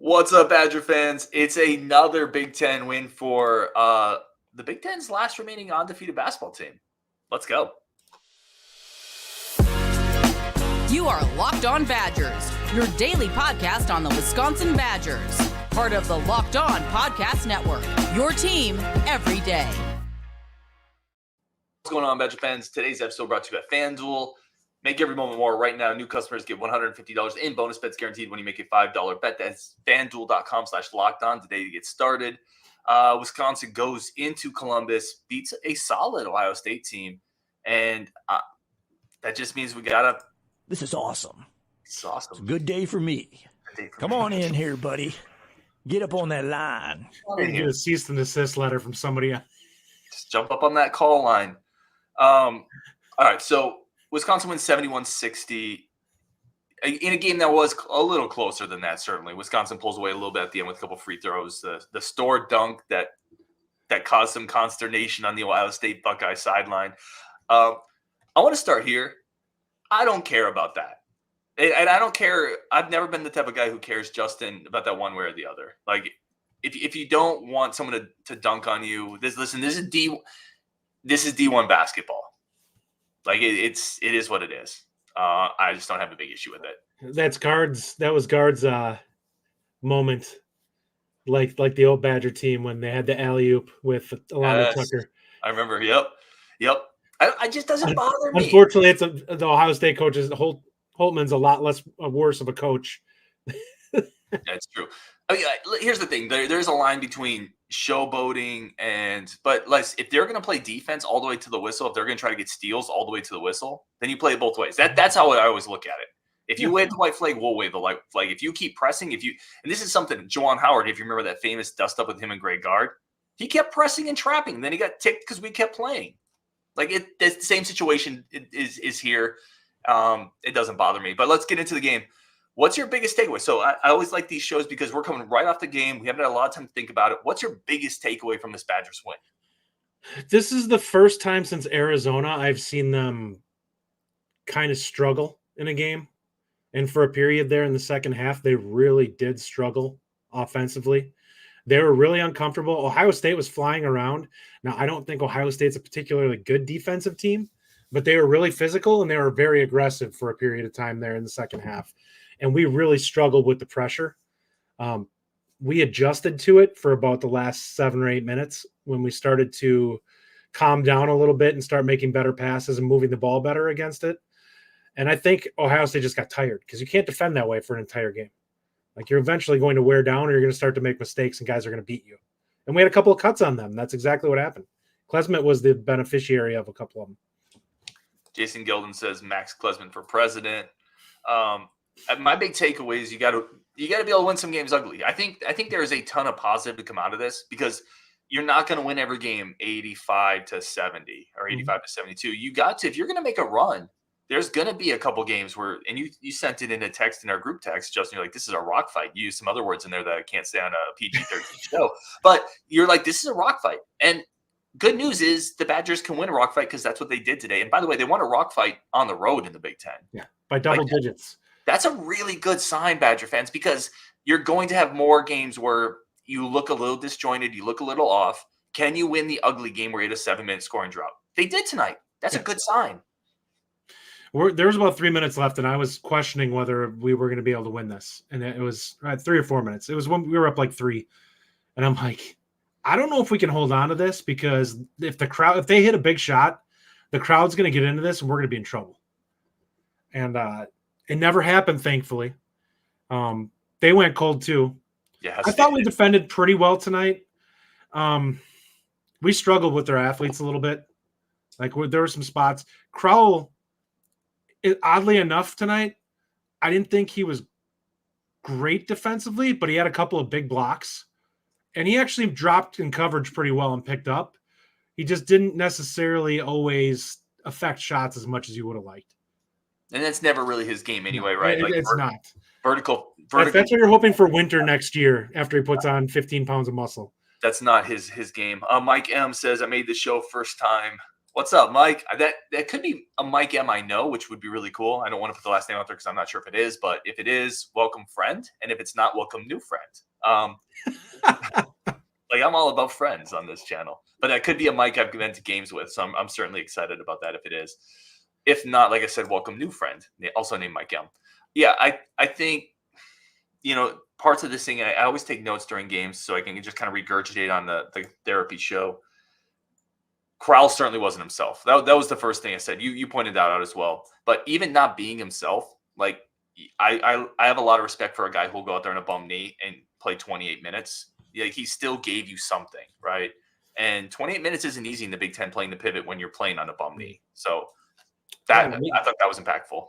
What's up, Badger fans? It's another Big Ten win for the Big Ten's last remaining undefeated basketball team. Let's go. You are Locked On Badgers, your daily podcast on the Wisconsin Badgers. Part of the Locked On Podcast Network, your team every day. What's going on, Badger fans? Today's episode brought to you by FanDuel. Make every moment more. Right now, new customers get $150 in bonus bets guaranteed when you make a $5 bet. That's FanDuel.com/lockedon today to get started. Wisconsin goes into Columbus, beats a solid Ohio State team, and that just means we got to. This is awesome. It's awesome. It's a good day for me. Come on in here, buddy. Get up on that line. Get a cease and desist letter from somebody. Just jump up on that call line. All right, so Wisconsin wins 71-60 in a game that was a little closer than that, certainly. Wisconsin pulls away a little bit at the end with a couple free throws. The Storr dunk that caused some consternation on the Ohio State Buckeye sideline. I want to start here. I don't care about that. And I don't care. I've never been the type of guy who cares, Justin, about that one way or the other. Like, if you don't want someone to dunk on you, this is D1 basketball. Like, it is what it is. I just don't have a big issue with it. That was guards moment, like the old Badger team when they had the alley-oop with Alana Tucker. I remember. Yep. I just doesn't bother me. Unfortunately, it's the Ohio State coaches. Holtman's a lot less worse of a coach. That's true. I mean, here's the thing. There's a line between showboating but if they're going to play defense all the way to the whistle, if they're going to try to get steals all the way to the whistle, then you play it both ways. That's how I always look at it. If you wave the white flag, we'll wave the white flag. If you keep pressing, and this is something, Juwan Howard, if you remember that famous dust up with him and Greg Gard, he kept pressing and trapping. Then he got ticked because we kept playing. Like, the same situation is here. It doesn't bother me. But let's get into the game. What's your biggest takeaway? So I always like these shows because we're coming right off the game. We haven't had a lot of time to think about it. What's your biggest takeaway from this Badgers win? This is the first time since Arizona I've seen them kind of struggle in a game. And for a period there in the second half, they really did struggle offensively. They were really uncomfortable. Ohio State was flying around. Now, I don't think Ohio State's a particularly good defensive team, but they were really physical and they were very aggressive for a period of time there in the second half. And we really struggled with the pressure. We adjusted to it for about the last 7 or 8 minutes when we started to calm down a little bit and start making better passes and moving the ball better against it. And I think Ohio State just got tired because you can't defend that way for an entire game. Like, you're eventually going to wear down or you're going to start to make mistakes and guys are going to beat you. And we had a couple of cuts on them. That's exactly what happened. Klesmit was the beneficiary of a couple of them. Jason Gilden says Max Klesmit for president. My big takeaway is you got to be able to win some games ugly. I think there is a ton of positive to come out of this because you're not going to win every game 85-70 or 85-72. You got to, if you're going to make a run, there's going to be a couple games where, and you sent it in a text in our group text, Justin, you're like, this is a rock fight. You use some other words in there that I can't say on a PG-13 show, but you're like, this is a rock fight. And good news is the Badgers can win a rock fight because that's what they did today. And by the way, they won a rock fight on the road in the Big Ten. Yeah, by double digits. That's a really good sign, Badger fans, because you're going to have more games where you look a little disjointed, you look a little off. Can you win the ugly game where you had a 7-minute scoring drought? They did tonight. That's a good sign. There was about 3 minutes left, and I was questioning whether we were going to be able to win this. And it was 3 or 4 minutes. It was when we were up like 3. And I'm like, I don't know if we can hold on to this because if they hit a big shot, the crowd's going to get into this and we're going to be in trouble. And it never happened, thankfully. They went cold too. Yeah, I thought we defended pretty well tonight. We struggled with their athletes a little bit. Like, there were some spots. Crowl, oddly enough tonight, I didn't think he was great defensively, but he had a couple of big blocks. And he actually dropped in coverage pretty well and picked up. He just didn't necessarily always affect shots as much as you would have liked. And that's never really his game anyway, right? It's not. Vertical. That's what you're hoping for Winter next year after he puts on 15 pounds of muscle. That's not his game. Mike M says, I made the show first time. What's up, Mike? That could be a Mike M I know, which would be really cool. I don't want to put the last name out there because I'm not sure if it is, but if it is, welcome friend, and if it's not, welcome new friend. Like I'm all about friends on this channel, but that could be a Mike I've been to games with, so I'm certainly excited about that if it is. If not, like I said, welcome new friend, also named Mike M. Yeah, I think parts of this thing. I always take notes during games so I can just kind of regurgitate on the therapy show. Crowl certainly wasn't himself. That was the first thing I said. You pointed that out as well. But even not being himself, like I have a lot of respect for a guy who'll go out there on a bum knee and play 28 minutes. Like he still gave you something, right? And 28 minutes isn't easy in the Big Ten playing the pivot when you're playing on a bum knee. So I thought that was impactful.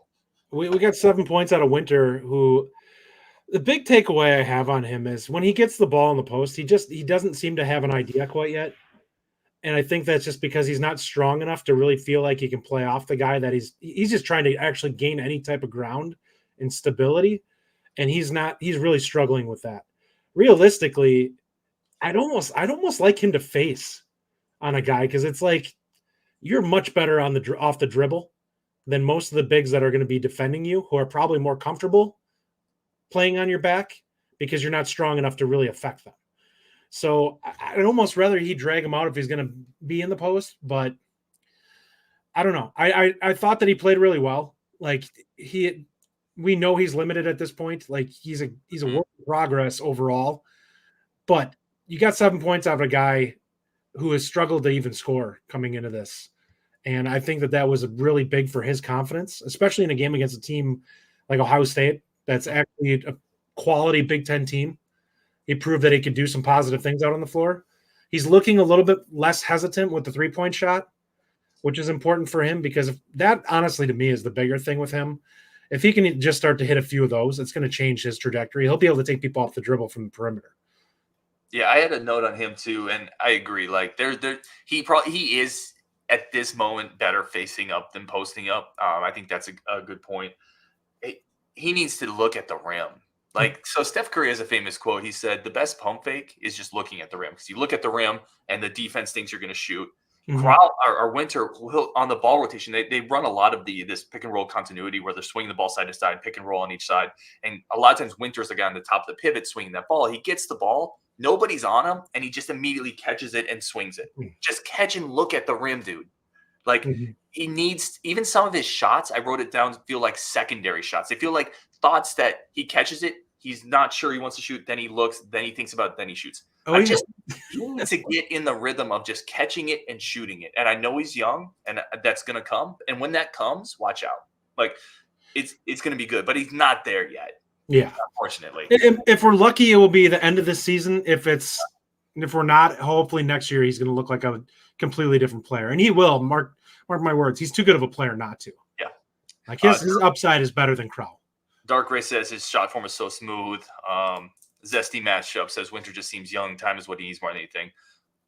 We got 7 points out of Winter, who the big takeaway I have on him is when he gets the ball in the post, he doesn't seem to have an idea quite yet. And I think that's just because he's not strong enough to really feel like he can play off the guy that he's just trying to actually gain any type of ground and stability. And he's really struggling with that. Realistically, I'd almost like him to face on a guy because it's like you're much better on off the dribble than most of the bigs that are going to be defending you, who are probably more comfortable playing on your back because you're not strong enough to really affect them. So I'd almost rather he drag him out if he's going to be in the post, but I don't know. I thought that he played really well. Like we know he's limited at this point. Like he's a work in progress overall, but you got 7 points out of a guy who has struggled to even score coming into this. And I think that was really big for his confidence, especially in a game against a team like Ohio State. That's actually a quality Big Ten team. He proved that he could do some positive things out on the floor. He's looking a little bit less hesitant with the 3-point shot, which is important for him because that honestly to me is the bigger thing with him. If he can just start to hit a few of those, it's going to change his trajectory. He'll be able to take people off the dribble from the perimeter. Yeah, I had a note on him too, and I agree. Like he is at this moment better facing up than posting up. I think that's a good point. He needs to look at the rim. Like, so Steph Curry has a famous quote. He said, the best pump fake is just looking at the rim. Because you look at the rim and the defense thinks you're going to shoot. Mm-hmm. Crowl or Winter, on the ball rotation, they run a lot of this pick and roll continuity where they're swinging the ball side to side, pick and roll on each side. And a lot of times Winter's the guy on the top of the pivot swinging that ball. He gets the ball, nobody's on him, and he just immediately catches it and swings it. Mm-hmm. Just catch and look at the rim, dude. Like, he needs, even some of his shots, I wrote it down, feel like secondary shots. They feel like thoughts that he catches it, he's not sure he wants to shoot, then he looks, then he thinks about it, then he shoots. He needs to get in the rhythm of just catching it and shooting it. And I know he's young, and that's going to come. And when that comes, watch out. Like, it's going to be good, but he's not there yet. Yeah. Unfortunately. If we're lucky, it will be the end of this season. If we're not, hopefully next year he's going to look like a completely different player. And he will, mark my words, he's too good of a player not to. Yeah. Like his upside is better than Crowl. Dark Ray says his shot form is so smooth. Zesty matchup says Winter just seems young. Time is what he needs more than anything.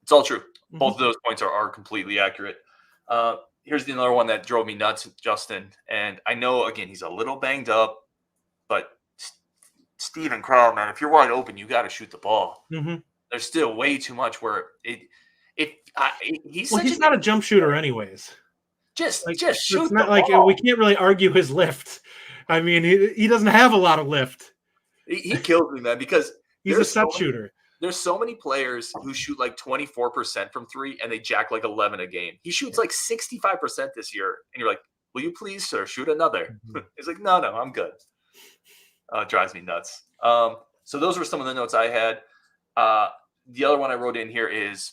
It's all true. Mm-hmm. Both of those points are completely accurate. Here's another one that drove me nuts, Justin. And I know, again, he's a little banged up, but Stephen Crowl, man, if you're wide open, you got to shoot the ball. Mm-hmm. There's still way too much where he's not a jump shooter anyways. Just shoot the not like ball. We can't really argue his lift. I mean, he doesn't have a lot of lift. He kills me, man, because he's a set shooter. There's so many players who shoot like 24% from three and they jack like 11 a game. He shoots like 65% this year. And you're like, will you please, sir, shoot another? Mm-hmm. He's like, no, I'm good. It drives me nuts. So those were some of the notes I had. The other one I wrote in here is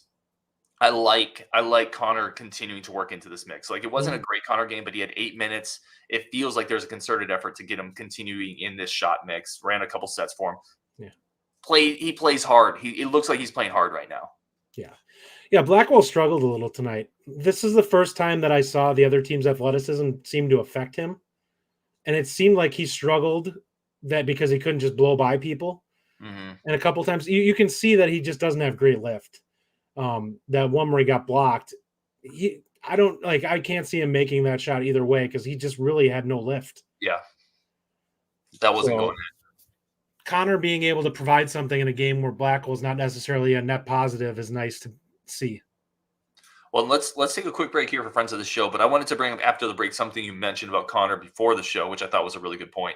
I like Connor continuing to work into this mix. Like, it wasn't a great Connor game, but he had 8 minutes. It feels like there's a concerted effort to get him continuing in this shot mix. Ran a couple sets for him. He plays hard. It looks like he's playing hard right now. Yeah. Blackwell struggled a little tonight. This is the first time that I saw the other team's athleticism seem to affect him. And it seemed like he struggled that because he couldn't just blow by people. Mm-hmm. And a couple times you can see that he just doesn't have great lift. That one where he got blocked, I can't see him making that shot either way because he just really had no lift. Yeah. That wasn't going in. Connor being able to provide something in a game where Blackwell's not necessarily a net positive is nice to see. Well, let's take a quick break here for friends of the show. But I wanted to bring up after the break something you mentioned about Connor before the show, which I thought was a really good point.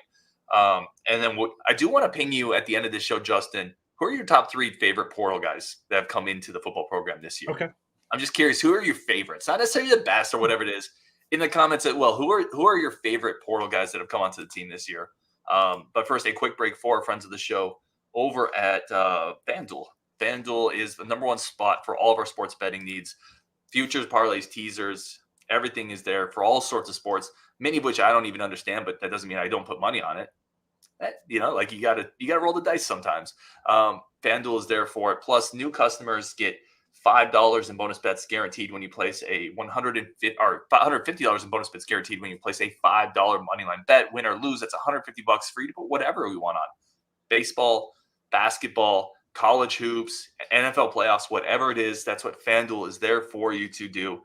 And then I do want to ping you at the end of this show, Justin. Who are your top 3 favorite portal guys that have come into the football program this year? Okay. I'm just curious, who are your favorites? Not necessarily the best or whatever it is. In the comments, who are your favorite portal guys that have come onto the team this year? But first, a quick break for our friends of the show over at FanDuel. FanDuel is the number 1 spot for all of our sports betting needs. Futures, parlays, teasers, everything is there for all sorts of sports, many of which I don't even understand, but that doesn't mean I don't put money on it. You gotta roll the dice sometimes. FanDuel is there for it. Plus, new customers get $5 in bonus bets guaranteed when you place a $550 in bonus bets guaranteed when you place a $5 moneyline bet. Win or lose, that's $150 for you to put whatever we want on. Baseball, basketball, college hoops, NFL playoffs, whatever it is, that's what FanDuel is there for you to do.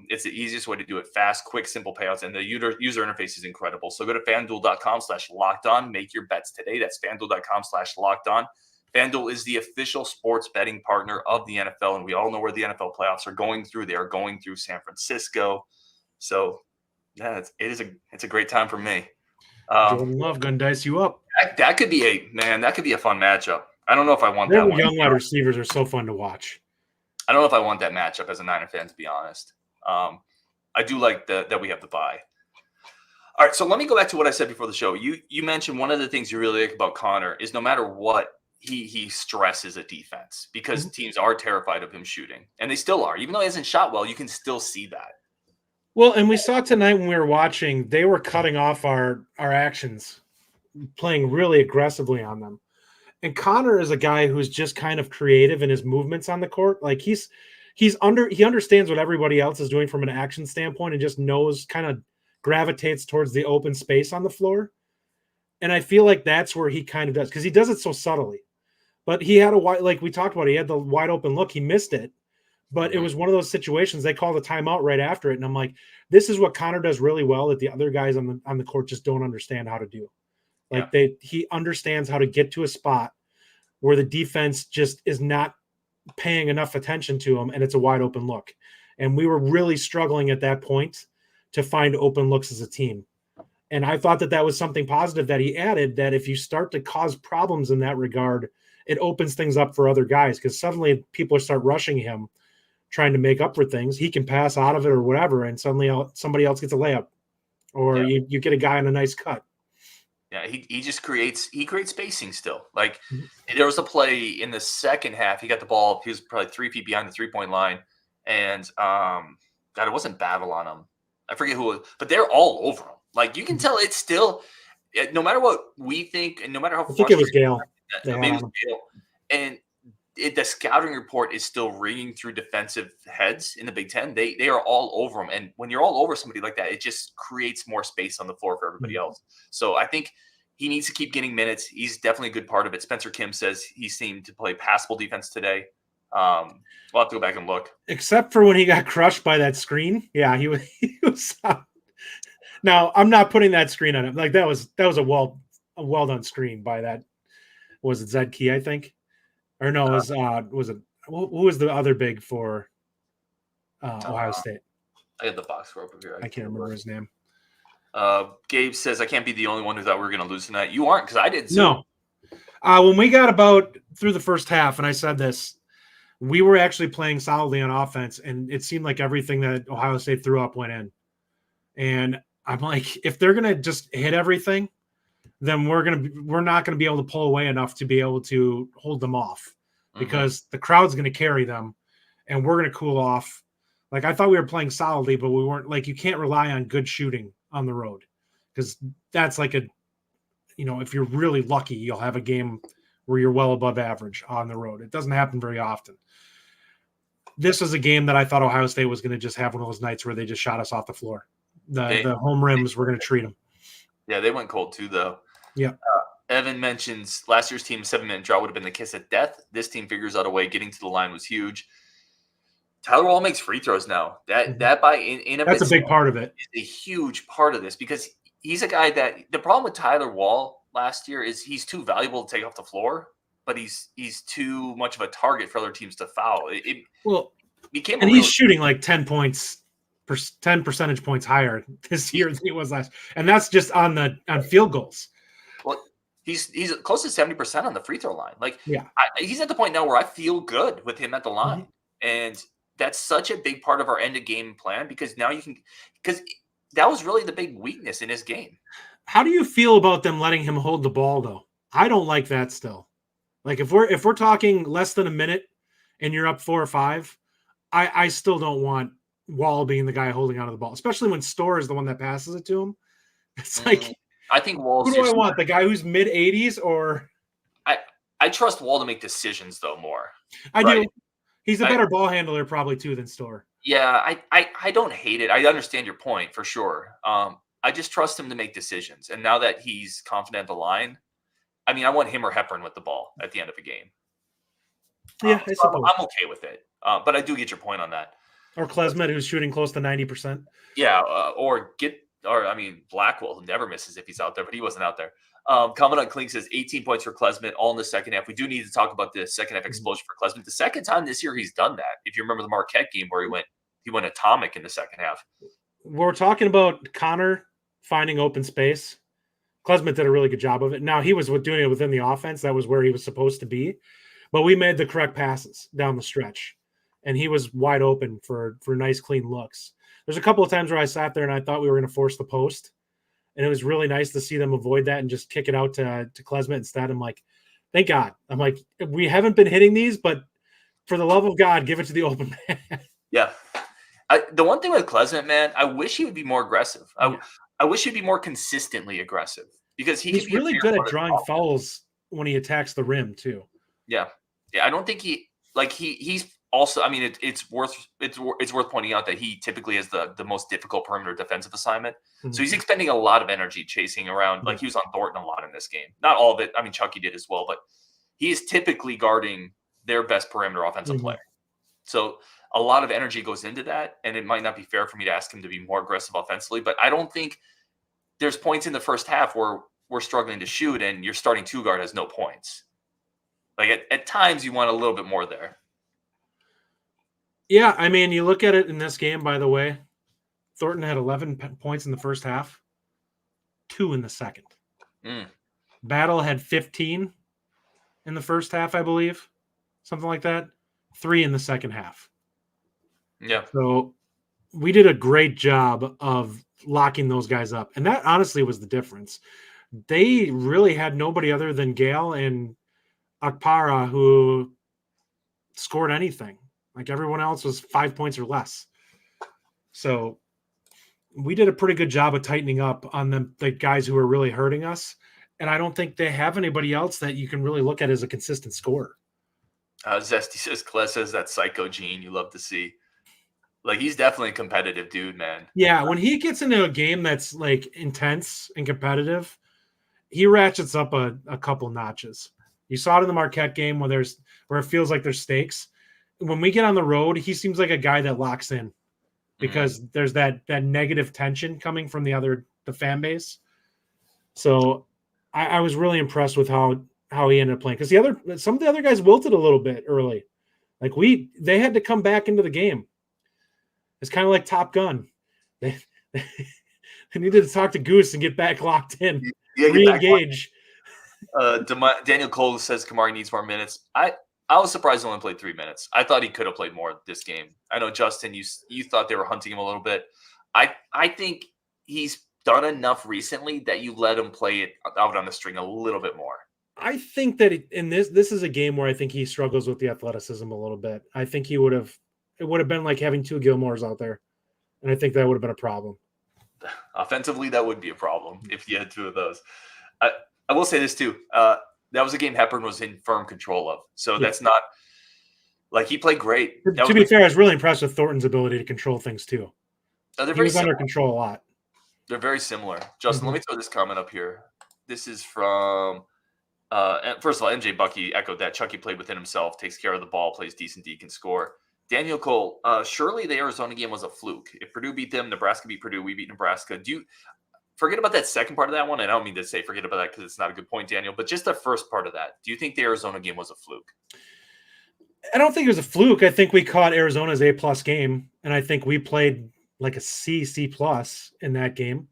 It's the easiest way to do it. Fast, quick, simple payouts, and the user interface is incredible. So go to FanDuel.com/lockedon. Make your bets today. That's FanDuel.com/lockedon. FanDuel is the official sports betting partner of the NFL, and we all know where the NFL playoffs are going through. They are going through San Francisco. So, yeah, it's a great time for me. Jordan Love gonna dice you up. That could be a fun matchup. I don't know if I want Their that one. young wide receivers are so fun to watch. I don't know if I want that matchup as a Niner fan, to be honest. I do like that we have the bye. All right, so let me go back to what I said before the show. You mentioned one of the things you really like about Connor is no matter what, he stresses a defense because teams are terrified of him shooting, and they still are. Even though he hasn't shot well, you can still see that. Well, and we saw tonight when we were watching, they were cutting off our actions, playing really aggressively on them. And Connor is a guy who's just kind of creative in his movements on the court. Like he understands what everybody else is doing from an action standpoint and just knows, kind of gravitates towards the open space on the floor. And I feel like that's where he kind of does, because he does it so subtly. But he had like we talked about, he had the wide open look. He missed it. But it was one of those situations, they called a timeout right after it. And I'm like, this is what Connor does really well that the other guys on the court just don't understand how to do. Like he understands how to get to a spot where the defense just is not paying enough attention to him, and it's a wide open look. And we were really struggling at that point to find open looks as a team. And I thought that was something positive that he added, that if you start to cause problems in that regard, it opens things up for other guys, because suddenly people start rushing him, trying to make up for things. He can pass out of it or whatever, and suddenly somebody else gets a layup, or you get a guy on a nice cut. Yeah, he just creates spacing still. Like there was a play in the second half. He got the ball. He was probably 3 feet behind the 3-point line, and it wasn't Battle on him. I forget who it was, but they're all over him. Like you can tell, it's still, no matter what we think, and no matter how. I think it was Gale. Maybe it was Gale, and the scouting report is still ringing through defensive heads in the Big Ten. They are all over him, and when you're all over somebody like that, it just creates more space on the floor for everybody else. So I think he needs to keep getting minutes. He's definitely a good part of it. Spencer Kim says he seemed to play passable defense today. We'll have to go back and look. Except for when he got crushed by that screen. Yeah, he was. Now I'm not putting that screen on him. Like that was a well done screen by that. Was it Zed Key? I think. Or no, was it who was the other big for Ohio State? I have the box score up here. I can't remember his name. Gabe says, I can't be the only one who thought we were going to lose tonight. You aren't, because I did. No. When we got about through the first half, and I said this, we were actually playing solidly on offense, and it seemed like everything that Ohio State threw up went in. And I'm like, if they're going to just hit everything, then we're not going to be able to pull away enough to be able to hold them off, because the crowd's going to carry them, and we're going to cool off. Like I thought we were playing solidly, but we weren't. Like you can't rely on good shooting on the road, because that's like if you're really lucky, you'll have a game where you're well above average on the road. It doesn't happen very often. This was a game that I thought Ohio State was going to just have one of those nights where they just shot us off the floor. The home rims were going to treat them. Yeah, they went cold too, though. Yeah. Evan mentions last year's team 7-minute draw would have been the kiss of death. This team figures out a way. Getting to the line was huge. Tyler Wahl makes free throws now. That's a big part of it. Is a huge part of this, because he's a guy that the problem with Tyler Wahl last year is he's too valuable to take off the floor, but he's too much of a target for other teams to foul. became and he's shooting like 10 percentage points higher this year than he was last. And that's just on field goals. Well, he's close to 70% on the free throw line. Like, yeah, he's at the point now where I feel good with him at the line, and that's such a big part of our end of game plan because now because that was really the big weakness in his game. How do you feel about them letting him hold the ball though? I don't like that still. Like if we're talking less than a minute and you're up 4 or 5, I still don't want Wahl being the guy holding onto the ball, especially when Storr is the one that passes it to him. It's like, I think Wahl. Who do I want? The guy who's mid 80s or? I trust Wahl to make decisions though more. I do. He's a better ball handler probably too than Storr. Yeah, I don't hate it. I understand your point for sure. I just trust him to make decisions. And now that he's confident at the line, I mean, I want him or Hepburn with the ball at the end of a game. Yeah, so I'm okay with it. But I do get your point on that. Or Klesmet, who's shooting close to 90%. Yeah, Blackwell, who never misses if he's out there, but he wasn't out there. Commandant Klink says 18 points for Klesmet, all in the second half. We do need to talk about the second half explosion for Klesmet. The second time this year he's done that. If you remember the Marquette game where he went atomic in the second half. We're talking about Connor finding open space. Klesmet did a really good job of it. Now, he was doing it within the offense. That was where he was supposed to be. But we made the correct passes down the stretch. And he was wide open for nice, clean looks. There's a couple of times where I sat there and I thought we were going to force the post. And it was really nice to see them avoid that and just kick it out to Klesmet instead. I'm like, thank God. I'm like, we haven't been hitting these, but for the love of God, give it to the open man. Yeah. The one thing with Klesmet, man, I wish he would be more aggressive. I wish he'd be more consistently aggressive because he's really good at drawing fouls when he attacks the rim too. Yeah. I don't think he's also, I mean, it's worth pointing out that he typically has the most difficult perimeter defensive assignment. Mm-hmm. So he's expending a lot of energy chasing around. Like he was on Thornton a lot in this game. Not all of it. I mean, Chucky did as well, but he is typically guarding their best perimeter offensive player. So a lot of energy goes into that, and it might not be fair for me to ask him to be more aggressive offensively, but I don't think there's points in the first half where we're struggling to shoot and your starting two guard has no points. Like at times you want a little bit more there. Yeah, I mean, you look at it in this game, by the way, Thornton had 11 points in the first half, 2 in the second. Battle had 15 in the first half, I believe, something like that, 3 in the second half. Yeah. So we did a great job of locking those guys up. And that honestly was the difference. They really had nobody other than Gale and Akpara who scored anything. Like everyone else was 5 points or less. So we did a pretty good job of tightening up on the guys who were really hurting us. And I don't think they have anybody else that you can really look at as a consistent scorer. Zesty says, Kles says that psycho gene you love to see. Like, he's definitely a competitive dude, man. Yeah, when he gets into a game that's, like, intense and competitive, he ratchets up a couple notches. You saw it in the Marquette game where it feels like there's stakes. When we get on the road, he seems like a guy that locks in because there's that negative tension coming from the fan base. So I was really impressed with how he ended up playing because some of the other guys wilted a little bit early. Like they had to come back into the game. It's kind of like Top Gun. They needed to talk to Goose and get back locked in, re-engage. Daniel Cole says Kamari needs more minutes. I was surprised he only played 3 minutes. I thought he could have played more this game. I know, Justin, you thought they were hunting him a little bit. I think he's done enough recently that you let him play it out on the string a little bit more. I think that in this is a game where I think he struggles with the athleticism a little bit. I think it would have been like having 2 Gilmores out there. And I think that would have been a problem. Offensively, that would be a problem if you had 2 of those. I will say this too. That was a game Hepburn was in firm control of. So that's not like he played great. To be fair, I was really impressed with Thornton's ability to control things too. He was under control a lot. They're very similar. Justin, let me throw this comment up here. This is from, first of all, MJ Buckey echoed that. Chucky played within himself, takes care of the ball, plays decent D, can score. Daniel Cole, surely the Arizona game was a fluke. If Purdue beat them, Nebraska beat Purdue, we beat Nebraska. Do you forget about that second part of that one? And I don't mean to say forget about that because it's not a good point, Daniel, but just the first part of that. Do you think the Arizona game was a fluke? I don't think it was a fluke. I think we caught Arizona's A+ game, and I think we played like a C+ in that game.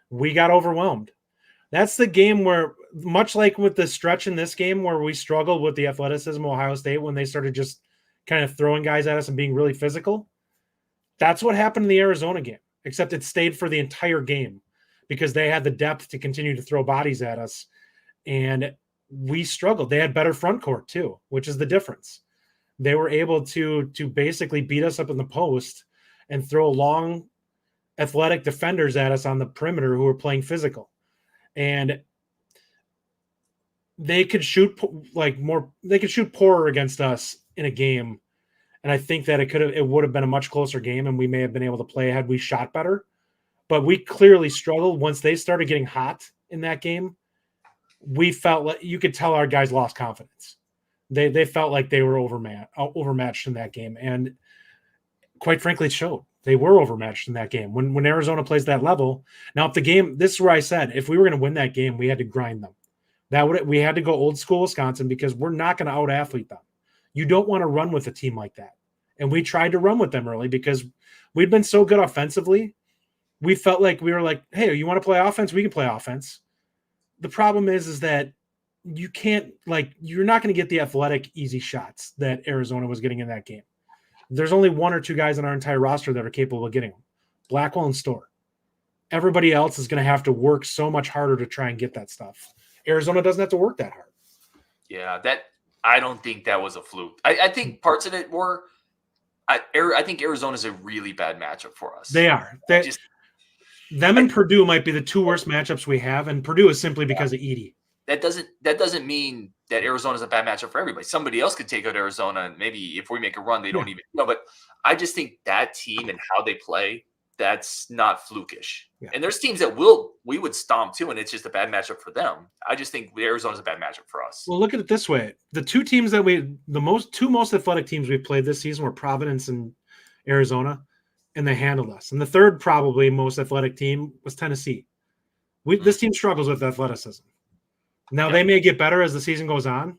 We got overwhelmed. That's the game where, much like with the stretch in this game where we struggled with the athleticism of Ohio State when they started just kind of throwing guys at us and being really physical, that's what happened in the Arizona game, except it stayed for the entire game because they had the depth to continue to throw bodies at us, and we struggled. They had better front court too, which is the difference. They were able to basically beat us up in the post and throw long athletic defenders at us on the perimeter who were playing physical. And they could shoot poorer against us in a game. And I think that it would have been a much closer game, and we may have been able to play had we shot better. But we clearly struggled once they started getting hot in that game. We felt like you could tell our guys lost confidence. They felt like they were overmatched in that game. And quite frankly, it showed. They were overmatched in that game. When Arizona plays that level, now if the game, this is where I said, if we were going to win that game, we had to grind them. We had to go old school Wisconsin because we're not going to out athlete them. You don't want to run with a team like that. And we tried to run with them early because we'd been so good offensively. We felt like we were like, hey, you want to play offense? We can play offense. The problem is that you can't, you're not going to get the athletic, easy shots that Arizona was getting in that game. There's only one or two guys on our entire roster that are capable of getting them. Blackwell and Storr. Everybody else is going to have to work so much harder to try and get that stuff. Arizona doesn't have to work that hard. Yeah, I don't think that was a fluke. I think parts of it were. I think Arizona's a really bad matchup for us. They are. Them and Purdue might be the two worst matchups we have, and Purdue is simply because of Edey. That doesn't mean that Arizona's a bad matchup for everybody. Somebody else could take out Arizona, and maybe if we make a run, they don't even know. But I just think that team and how they play, that's not flukish. Yeah. And there's teams that we would stomp too, and it's just a bad matchup for them. I just think Arizona's a bad matchup for us. Well, look at it this way: the two teams that two most athletic teams we played this season were Providence and Arizona, and they handled us. And the third probably most athletic team was Tennessee. This team struggles with athleticism. Now, They may get better as the season goes on,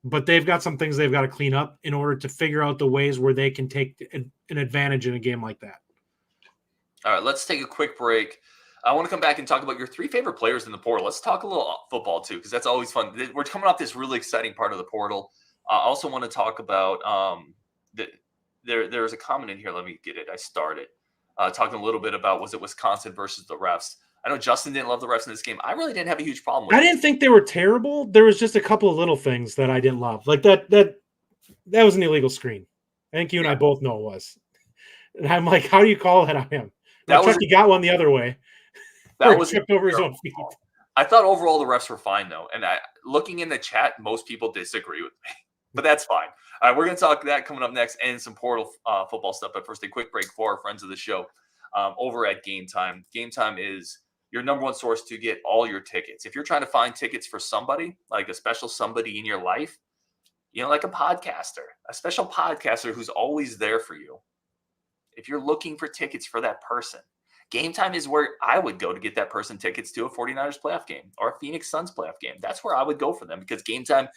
but they've got some things they've got to clean up in order to figure out the ways where they can take an advantage in a game like that. All right, let's take a quick break. I want to come back and talk about your three favorite players in the portal. Let's talk a little football, too, because that's always fun. We're coming off this really exciting part of the portal. I also want to talk about there's a comment in here. Let me get it. I started talking a little bit about, was it Wisconsin versus the refs? I know Justin didn't love the refs in this game. I really didn't have a huge problem with it. I didn't think they were terrible. There was just a couple of little things that I didn't love. Like that was an illegal screen. I think you and I both know it was. And I'm like, how do you call that on him? Chucky got one the other way. That was tripped over his own feet. I thought overall the refs were fine, though. And looking in the chat, most people disagree with me. But that's fine. All right, we're going to talk that coming up next and some portal football stuff. But first, a quick break for our friends of the show over at Gametime. Gametime is your number one source to get all your tickets. If you're trying to find tickets for somebody, like a special somebody in your life, like a podcaster, a special podcaster who's always there for you. If you're looking for tickets for that person, Gametime is where I would go to get that person tickets to a 49ers playoff game or a Phoenix Suns playoff game. That's where I would go for them because Gametime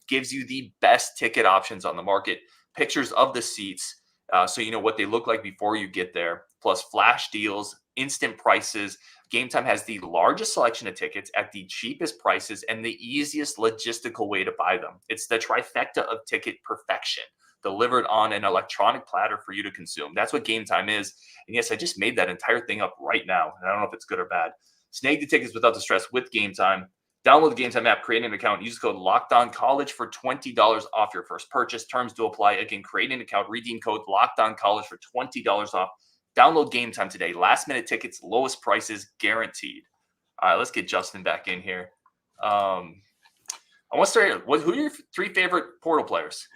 gives you the best ticket options on the market, pictures of the seats, so you know what they look like before you get there, plus flash deals, instant prices. Gametime has the largest selection of tickets at the cheapest prices and the easiest logistical way to buy them. It's the trifecta of ticket perfection, delivered on an electronic platter for you to consume. That's what Gametime is. And yes, I just made that entire thing up right now. And I don't know if it's good or bad. Snag the tickets without the stress with Gametime. Download the Gametime app, create an account, use code LOCKEDONCollege for $20 off your first purchase. Terms to apply. Again, create an account, redeem code LOCKEDONCollege for $20 off. Download Gametime today. Last minute tickets, lowest prices guaranteed. All right, let's get Justin back in here. I want to start. Who are your three favorite portal players?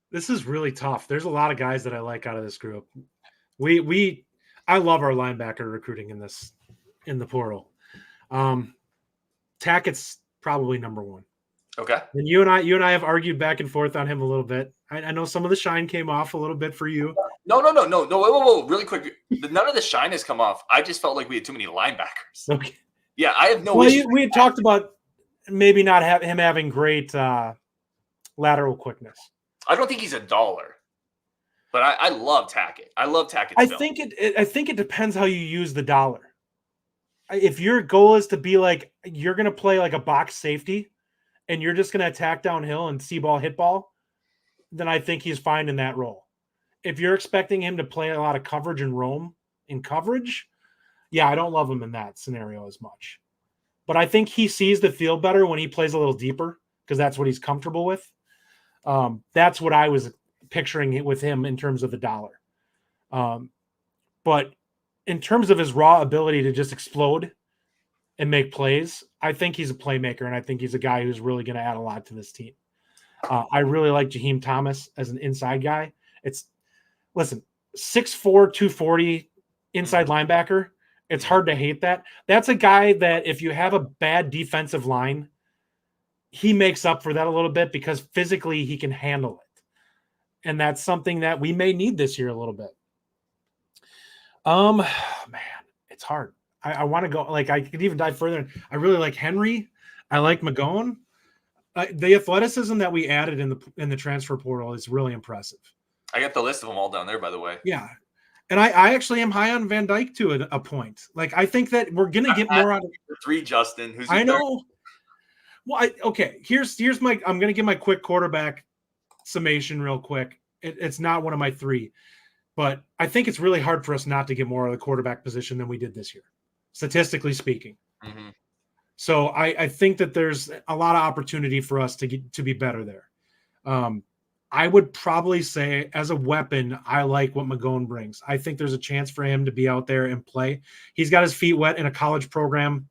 This is really tough. There's a lot of guys that I like out of this group. I love our linebacker recruiting in the portal. Tackett's probably number one. Okay. And you and I have argued back and forth on him a little bit. I know some of the shine came off a little bit for you. No. Whoa. Really quick. None of the shine has come off. I just felt like we had too many linebackers. Okay. Yeah, I have no issue. We had talked about maybe not him having great lateral quickness. I don't think he's a dollar. But I love Tackett. I love Tackett. I think it depends how you use the dollar. If your goal is to be like you're going to play like a box safety, and you're just going to attack downhill and see ball hit ball, then I think he's fine in that role. If you're expecting him to play a lot of coverage and roam in coverage, yeah, I don't love him in that scenario as much. But I think he sees the field better when he plays a little deeper because that's what he's comfortable with. That's what I was picturing with him in terms of the dollar. But in terms of his raw ability to just explode and make plays, I think he's a playmaker, and I think he's a guy who's really going to add a lot to this team. I really like Jaheim Thomas as an inside guy. 6'4", 240 inside linebacker. It's hard to hate that. That's a guy that if you have a bad defensive line, he makes up for that a little bit because physically he can handle it. And that's something that we may need this year a little bit. Man, it's hard. I want to go, like, I could even dive further. I really like Henry. I like McGowan. The athleticism that we added in the transfer portal is really impressive. I got the list of them all down there, by the way. Yeah. And I actually am high on Van Dyke to a point. Like, I think that we're going to get more out of 3, Justin. Who's I know. Well, okay. Here's my, I'm going to give my quick quarterback summation real quick. It's not one of my 3, but I think it's really hard for us not to get more of the quarterback position than we did this year, statistically speaking. Mm-hmm. So I think that there's a lot of opportunity for us to be better there. I would probably say as a weapon, I like what McGowan brings. I think there's a chance for him to be out there and play. He's got his feet wet in a college program,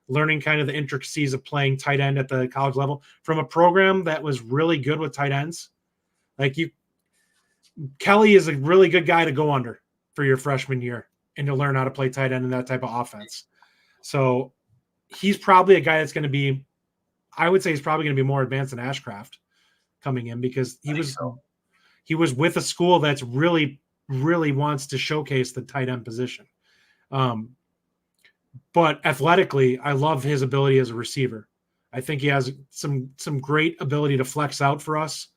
learning kind of the intricacies of playing tight end at the college level from a program that was really good with tight ends. Kelly is a really good guy to go under for your freshman year and to learn how to play tight end in that type of offense. So he's probably a guy that's going to be, I would say he's probably going to be more advanced than Ashcraft coming in because he was with a school that's really, really wants to showcase the tight end position. But athletically, I love his ability as a receiver. I think he has some great ability to flex out for us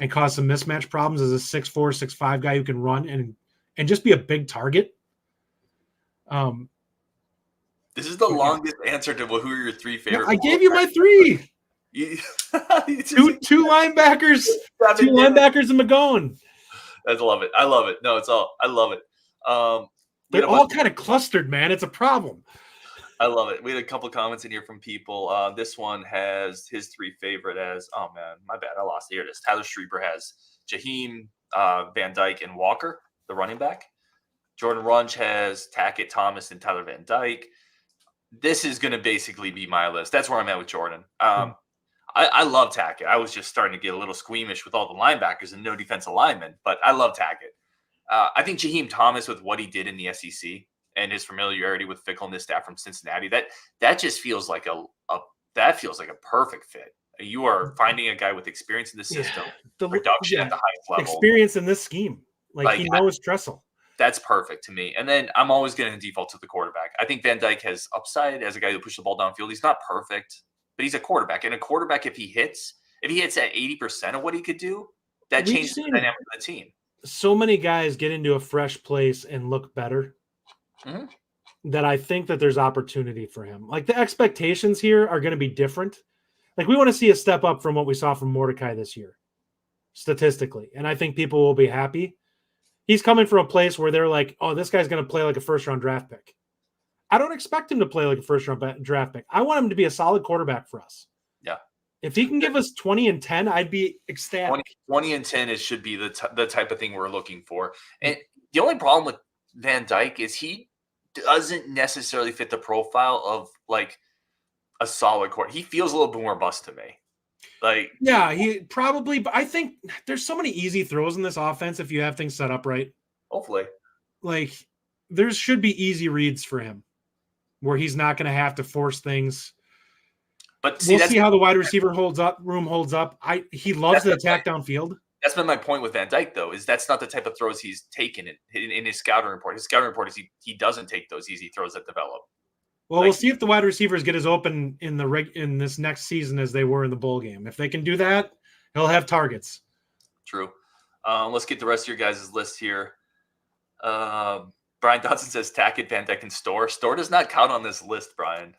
and cause some mismatch problems as a 6'4", 6'5" guy who can run and just be a big target. This is the longest answer to who are your 3 favorite. I gave you my 3. Two linebackers, 2 linebackers and McGowan. I love it. I love it. No, I love it. They're all kind of clustered, man. It's a problem. I love it. We had a couple comments in here from people. This one has his 3 favorite as, oh man, my bad. I lost it. Here it is. Tyler Streeper has Jaheim, Van Dyke, and Walker, the running back. Jordan Runge has Tackett, Thomas, and Tyler Van Dyke. This is going to basically be my list. That's where I'm at with Jordan. I love Tackett. I was just starting to get a little squeamish with all the linebackers and no defensive linemen, but I love Tackett. I think Jaheim Thomas, with what he did in the SEC and his familiarity with Fickle and his staff from Cincinnati, that just feels like a perfect fit. You are finding a guy with experience in the system, production at the highest level, experience in this scheme. Like he knows Tressel. That's perfect to me. And then I'm always going to default to the quarterback. I think Van Dyke has upside as a guy who pushes the ball downfield. He's not perfect, but he's a quarterback. And a quarterback, if he hits at 80% of what he could do, that changes the dynamic of the team. So many guys get into a fresh place and look better that I think that there's opportunity for him. Like the expectations here are going to be different. Like we want to see a step up from what we saw from Mordecai this year, statistically. And I think people will be happy. He's coming from a place where they're like, oh, this guy's going to play like a first-round draft pick. I don't expect him to play like a first-round draft pick. I want him to be a solid quarterback for us. Yeah. If he can give us 20 and 10, I'd be ecstatic. 20 and 10 should be the type of thing we're looking for. And the only problem with Van Dyke is he doesn't necessarily fit the profile of like a solid court. He feels a little bit more bust to me. Like, yeah, he probably, but I think there's so many easy throws in this offense if you have things set up right. Hopefully. Like, there should be easy reads for him where he's not going to have to force things. But we'll see how the wide receiver room holds up. He loves to attack downfield. That's been my point with Van Dyke, though, is that's not the type of throws he's taken in his scouting report. His scouting report is he doesn't take those easy throws that develop. Well, we'll see if the wide receivers get as open in this next season as they were in the bowl game. If they can do that, he'll have targets. True. Let's get the rest of your guys' list here. Brian Dodson says Tackett, Van Dyke, and Storr. Storr does not count on this list, Brian.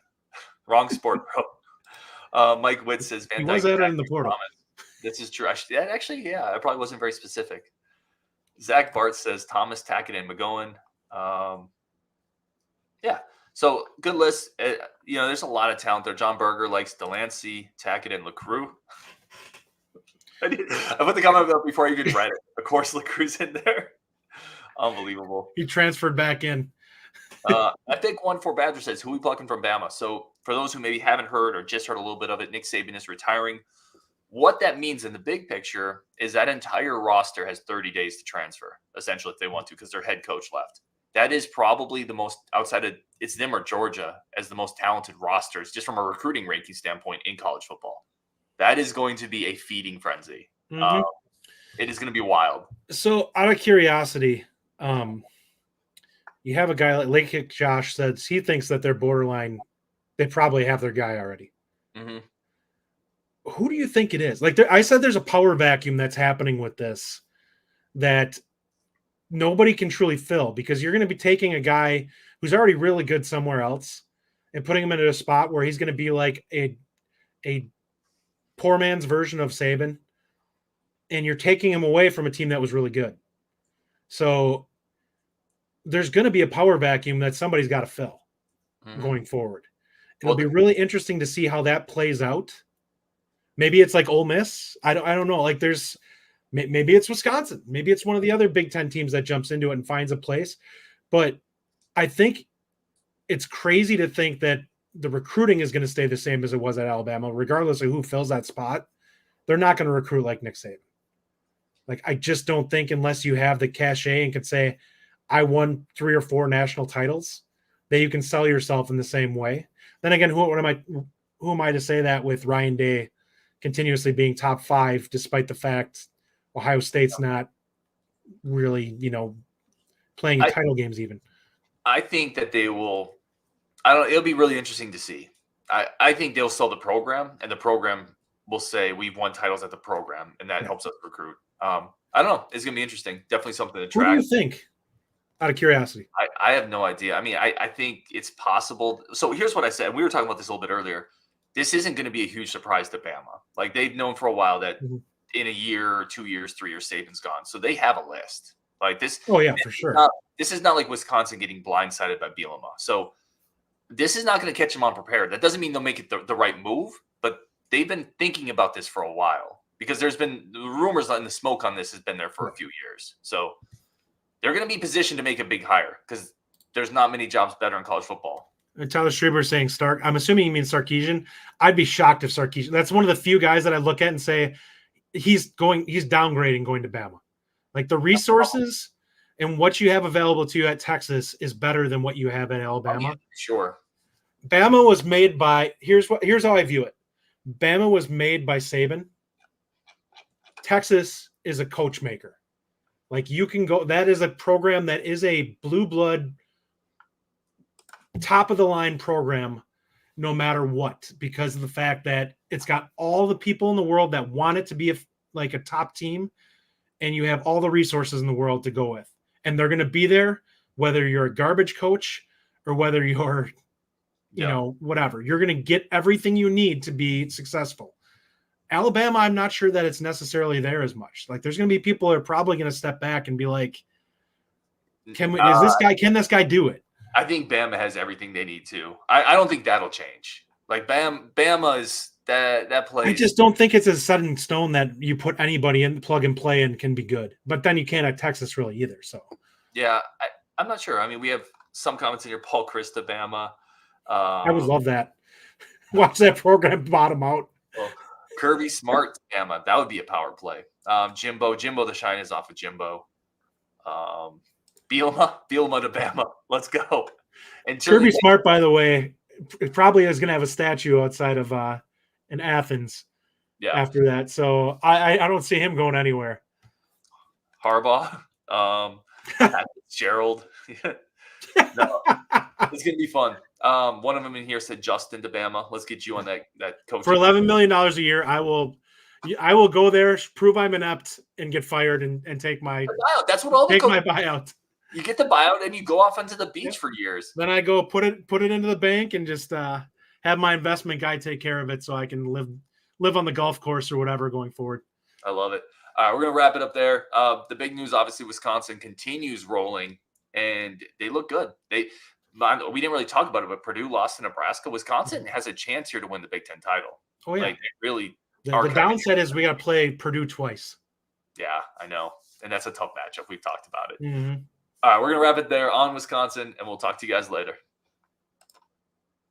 Wrong sport, bro. Mike Witt says Van He Dyke. was added in the portal. This is true. Actually, yeah, I probably wasn't very specific. Zach Bart says Thomas, Tackett, and McGowan. Yeah. So good list. There's a lot of talent there. John Berger likes Delancey, Tackett, and LaCrue. I put the comment up before I even read it. Of course, LaCrue's in there. Unbelievable. He transferred back in. I think 1-4 Badger says, who we plucking from Bama? So for those who maybe haven't heard or just heard a little bit of it, Nick Saban is retiring. What that means in the big picture is that entire roster has 30 days to transfer, essentially, if they want to, because their head coach left. That is probably the most, outside of it's them or Georgia, as the most talented rosters, just from a recruiting ranking standpoint in college football. That is going to be a feeding frenzy. Mm-hmm. It is going to be wild. So out of curiosity, you have a guy like Lake Kick Josh says he thinks that they're borderline. They probably have their guy already. Mm-hmm. Who do you think it is? Like I said, there's a power vacuum that's happening with this that nobody can truly fill, because you're going to be taking a guy who's already really good somewhere else and putting him into a spot where he's going to be like a poor man's version of Saban, and you're taking him away from a team that was really good. So there's going to be a power vacuum that somebody's got to fill going forward. It'll be really interesting to see how that plays out. Maybe it's like Ole Miss. I don't know. Like maybe it's Wisconsin. Maybe it's one of the other Big Ten teams that jumps into it and finds a place. But I think it's crazy to think that the recruiting is going to stay the same as it was at Alabama, regardless of who fills that spot. They're not going to recruit like Nick Saban. Like, I just don't think, unless you have the cachet and could say, I won 3 or 4 national titles, that you can sell yourself in the same way. Then again, who am I to say that with Ryan Day continuously being top 5, despite the fact Ohio State's not really, playing in title games even. I think that they will. It'll be really interesting to see. I think they'll sell the program, and the program will say we've won titles at the program, and that helps us recruit. I don't know. It's going to be interesting. Definitely something to track. What do you think? Out of curiosity. I have no idea. I mean, I think it's possible. So here's what I said. We were talking about this a little bit earlier. This isn't going to be a huge surprise to Bama. Like, they've known for a while that in a year or 2 years, 3 years, Saban's gone. So they have a list. Like this. Oh, yeah, for sure. This is not like Wisconsin getting blindsided by Bielema. So this is not going to catch them unprepared. That doesn't mean they'll make it the right move, but they've been thinking about this for a while, because there's been the rumors and the smoke on this has been there for a few years. So they're going to be positioned to make a big hire, because there's not many jobs better in college football. And Tyler Schreiber is saying Stark. I'm assuming he means Sarkisian. I'd be shocked if Sarkisian. That's one of the few guys that I look at and say he's downgrading going to Bama. Like, the resources and what you have available to you at Texas is better than what you have at Alabama. Yeah, sure. Bama was made by here's how I view it. Bama was made by Saban. Texas is a coach maker. Like, you can go, that is a program that is a blue blood, top of the line program, no matter what, because of the fact that it's got all the people in the world that want it to be a top team, and you have all the resources in the world to go with. And they're going to be there, whether you're a garbage coach or whether you're, whatever. You're going to get everything you need to be successful. Alabama, I'm not sure that it's necessarily there as much. Like, there's going to be people that are probably going to step back and be like, can this guy do it? I think Bama has everything they need to. I don't think that'll change. Like, Bama is that plays. I just don't think it's a set in stone that you put anybody in, plug and play, and can be good. But then you can't at Texas really either. So yeah, I'm not sure. I mean, we have some comments in here. Paul Christa, Bama. I would love that. Watch that program bottom out. Well, Kirby Smart, Bama. That would be a power play. Jimbo the shine is off of Jimbo. Bielema to Bama. Let's go. And Kirby Smart, by the way, probably is going to have a statue outside of in Athens. Yeah. After that, so I don't see him going anywhere. Harbaugh, Gerald. No, it's going to be fun. One of them in here said Justin to Bama. Let's get you on that coach. For $11 million a year, I will. I will go there, prove I'm inept, and get fired and take my buyout. That's what all the take my coaches. buyout. You get the buyout and you go off onto the beach for years. Then I go put it into the bank and just have my investment guy take care of it so I can live on the golf course or whatever going forward. I love it. All right, we're going to wrap it up there. The big news, obviously, Wisconsin continues rolling, and they look good. We didn't really talk about it, but Purdue lost to Nebraska. Wisconsin has a chance here to win the Big Ten title. Oh, yeah. Like, they really The are. downside is we got to play Purdue twice. Yeah, I know. And that's a tough matchup. We've talked about it. Mm-hmm. All right, we're going to wrap it there on Wisconsin, and we'll talk to you guys later.